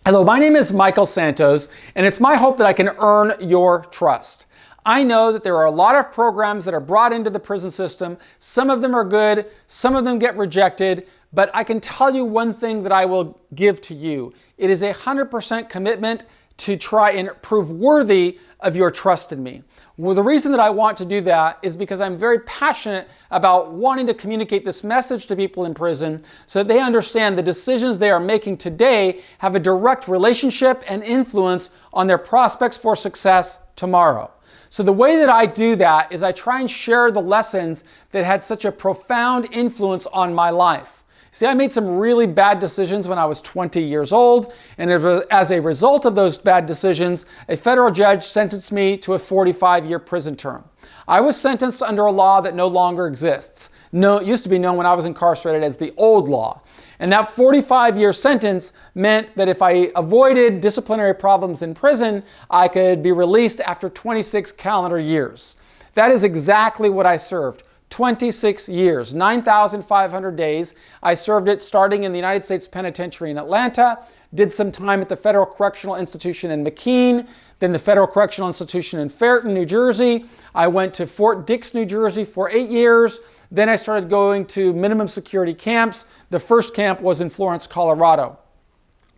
Hello, my name is Michael Santos, and it's my hope that I can earn your trust. I know that there are a lot of programs that are brought into the prison system. Some of them are good, some of them get rejected, but I can tell you one thing that I will give to you. It is 100% commitment to try and prove worthy of your trust in me. Well, the reason that I want to do that is because I'm very passionate about wanting to communicate this message to people in prison so that they understand the decisions they are making today have a direct relationship and influence on their prospects for success tomorrow. So the way that I do that is I try and share the lessons that had such a profound influence on my life. See, I made some really bad decisions when I was 20 years old, and as a result of those bad decisions, a federal judge sentenced me to a 45-year prison term. I was sentenced under a law that no longer exists. It used to be known when I was incarcerated as the old law. And that 45-year sentence meant that if I avoided disciplinary problems in prison, I could be released after 26 calendar years. That is exactly what I served. 26 years, 9,500 days. I served it starting in the United States Penitentiary in Atlanta, did some time at the Federal Correctional Institution in McKean, then the Federal Correctional Institution in Ferreton, New Jersey. I went to Fort Dix, New Jersey for 8 years. Then I started going to minimum security camps. The first camp was in Florence, Colorado.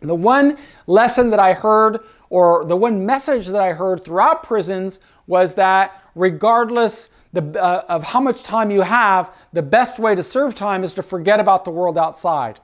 The one lesson that I heard, or the one message that I heard throughout prisons, was that regardless of how much time you have, the best way to serve time is to forget about the world outside.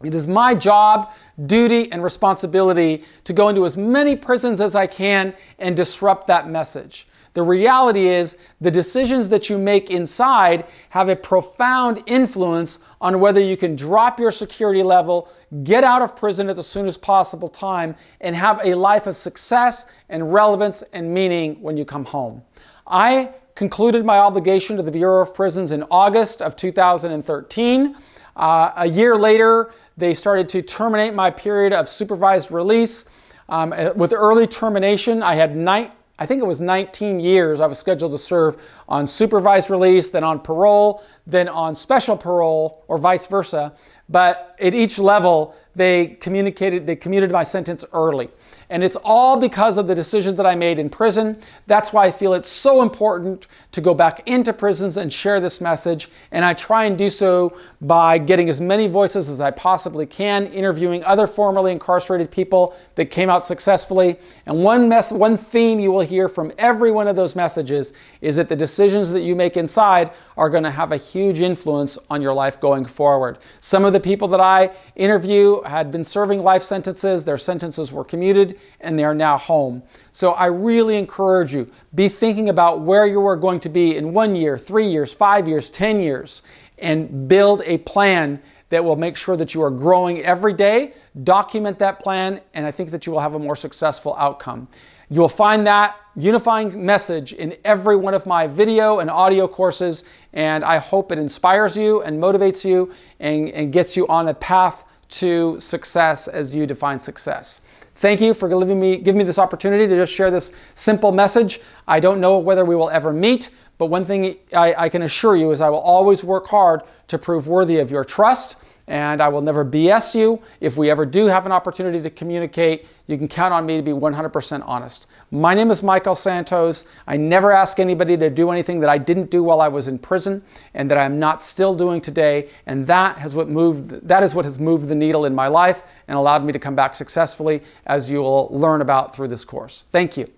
It is my job, duty, and responsibility to go into as many prisons as I can and disrupt that message. The reality is the decisions that you make inside have a profound influence on whether you can drop your security level, get out of prison at the soonest possible time, and have a life of success and relevance and meaning when you come home. I concluded my obligation to the Bureau of Prisons in August of 2013. A year later, they started to terminate my period of supervised release. With early termination, I had I think it was 19 years I was scheduled to serve on supervised release, then on parole, then on special parole, or vice versa. But at each level, they commuted my sentence early. And it's all because of the decisions that I made in prison. That's why I feel it's so important to go back into prisons and share this message. And I try and do so by getting as many voices as I possibly can, interviewing other formerly incarcerated people that came out successfully. And one theme you will hear from every one of those messages is that the decisions that you make inside are going to have a huge influence on your life going forward. Some of the people that I interview had been serving life sentences. Their sentences were commuted and they are now home. So I really encourage you, be thinking about where you are going to be in 1 year, 3 years, 5 years, 10 years, and build a plan that will make sure that you are growing every day. Document that plan, and I think that you will have a more successful outcome. You will find that unifying message in every one of my video and audio courses, and I hope it inspires you and motivates you and gets you on a path to success as you define success. Thank you for giving me this opportunity to just share this simple message. I don't know whether we will ever meet, but one thing I can assure you is I will always work hard to prove worthy of your trust, and I will never BS you. If we ever do have an opportunity to communicate, you can count on me to be 100% honest. My name is Michael Santos. I never ask anybody to do anything that I didn't do while I was in prison and that I'm not still doing today, and that is what has moved the needle in my life and allowed me to come back successfully, as you will learn about through this course. Thank you.